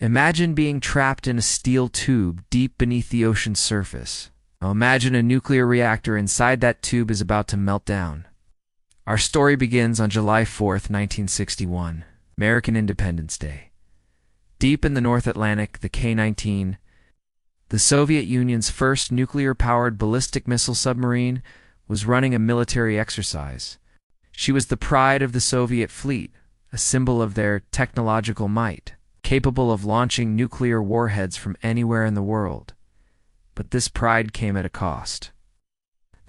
Imagine being trapped in a steel tube deep beneath the ocean's surface. Now imagine a nuclear reactor inside that tube is about to melt down. Our story begins on July 4th, 1961, American Independence Day. Deep in the North Atlantic, the K-19, the Soviet Union's first nuclear-powered ballistic missile submarine, was running a military exercise. She was the pride of the Soviet fleet, a symbol of their technological might, capable of launching nuclear warheads from anywhere in the world. But this pride came at a cost.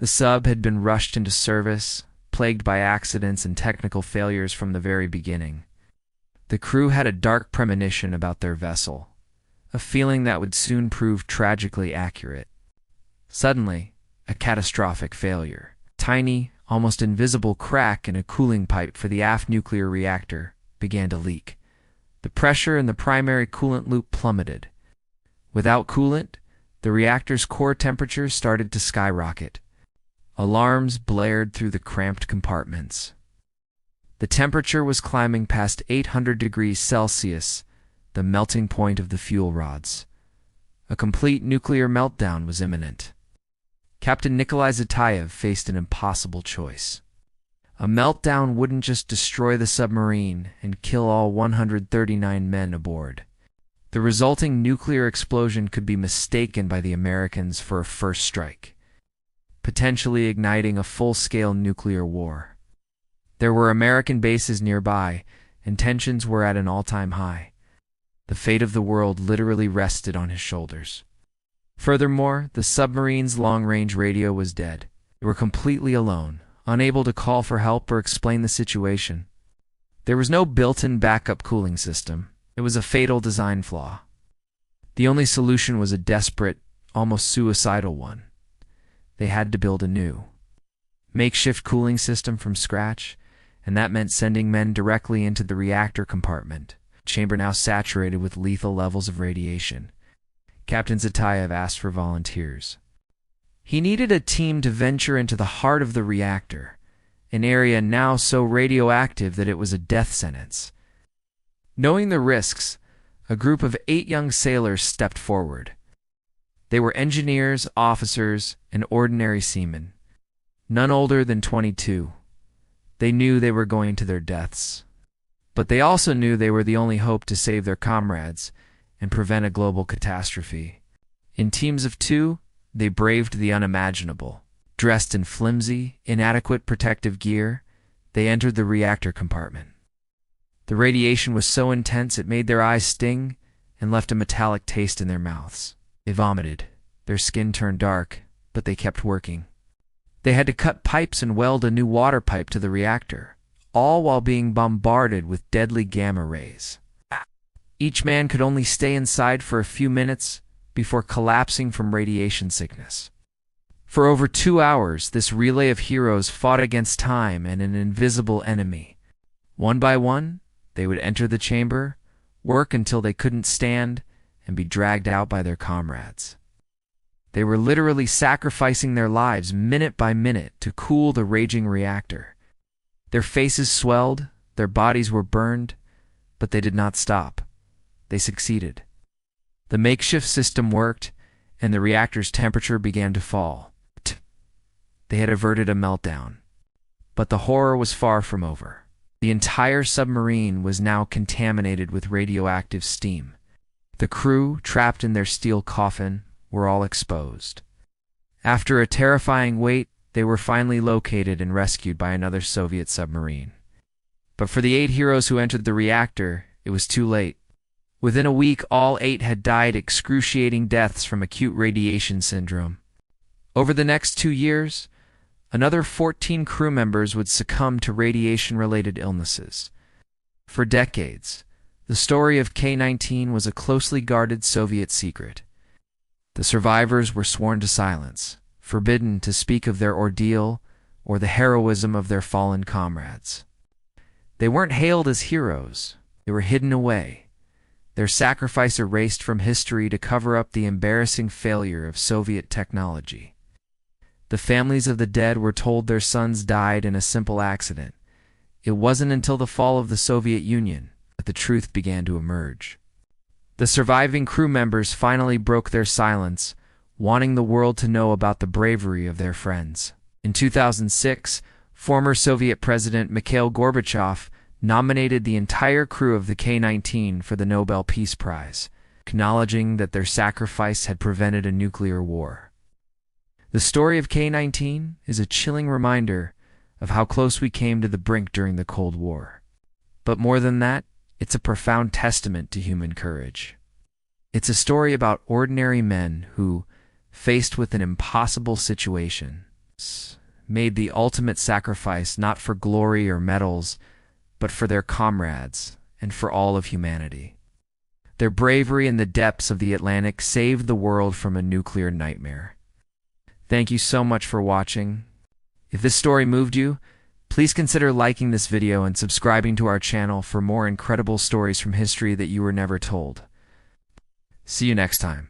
The sub had been rushed into service, plagued by accidents and technical failures from the very beginning. The crew had a dark premonition about their vessel, a feeling that would soon prove tragically accurate. Suddenly, a catastrophic failure. Tiny, almost invisible crack in a cooling pipe for the aft nuclear reactor began to leak. The pressure in the primary coolant loop plummeted. Without coolant, the reactor's core temperature started to skyrocket. Alarms blared through the cramped compartments. The temperature was climbing past 800 degrees Celsius, the melting point of the fuel rods. A complete nuclear meltdown was imminent. Captain Nikolai Zatayev faced an impossible choice. A meltdown wouldn't just destroy the submarine and kill all 139 men aboard. The resulting nuclear explosion could be mistaken by the Americans for a first strike, potentially igniting a full-scale nuclear war. There were American bases nearby, and tensions were at an all-time high. The fate of the world literally rested on his shoulders. Furthermore, the submarine's long-range radio was dead. They were completely alone, unable to call for help or explain the situation. There was no built-in backup cooling system. It was a fatal design flaw. The only solution was a desperate, almost suicidal one. They had to build a new, makeshift cooling system from scratch, and that meant sending men directly into the reactor compartment, a chamber now saturated with lethal levels of radiation. Captain Zatayev asked for volunteers. He needed a team to venture into the heart of the reactor, an area now so radioactive that it was a death sentence. Knowing the risks, a group of 8 young sailors stepped forward. They were engineers, officers, and ordinary seamen, none older than 22. They knew they were going to their deaths, but they also knew they were the only hope to save their comrades and prevent a global catastrophe. In teams of 2, they braved the unimaginable. Dressed in flimsy, inadequate protective gear, they entered the reactor compartment. The radiation was so intense it made their eyes sting and left a metallic taste in their mouths. They vomited. Their skin turned dark, but they kept working. They had to cut pipes and weld a new water pipe to the reactor, all while being bombarded with deadly gamma rays. Each man could only stay inside for a few minutes before collapsing from radiation sickness. For over 2 hours, this relay of heroes fought against time and an invisible enemy. One by one, they would enter the chamber, work until they couldn't stand, and be dragged out by their comrades. They were literally sacrificing their lives minute by minute to cool the raging reactor. Their faces swelled, their bodies were burned, but they did not stop. They succeeded. The makeshift system worked, and the reactor's temperature began to fall. They had averted a meltdown. But the horror was far from over. The entire submarine was now contaminated with radioactive steam. The crew, trapped in their steel coffin, were all exposed. After a terrifying wait, they were finally located and rescued by another Soviet submarine. But for the 8 heroes who entered the reactor, it was too late. Within a week, all 8 had died excruciating deaths from acute radiation syndrome. Over the next 2 years, another 14 crew members would succumb to radiation-related illnesses. For decades, the story of K-19 was a closely guarded Soviet secret. The survivors were sworn to silence, forbidden to speak of their ordeal or the heroism of their fallen comrades. They weren't hailed as heroes. They were hidden away, their sacrifice erased from history to cover up the embarrassing failure of Soviet technology. The families of the dead were told their sons died in a simple accident. It wasn't until the fall of the Soviet Union that the truth began to emerge. The surviving crew members finally broke their silence, wanting the world to know about the bravery of their friends. In 2006, former Soviet President Mikhail Gorbachev nominated the entire crew of the K-19 for the Nobel Peace Prize, acknowledging that their sacrifice had prevented a nuclear war. The story of K-19 is a chilling reminder of how close we came to the brink during the Cold War. But more than that, it's a profound testament to human courage. It's a story about ordinary men who, faced with an impossible situation, made the ultimate sacrifice not for glory or medals, but for their comrades and for all of humanity. Their bravery in the depths of the Atlantic saved the world from a nuclear nightmare. Thank you so much for watching. If this story moved you, please consider liking this video and subscribing to our channel for more incredible stories from history that you were never told. See you next time.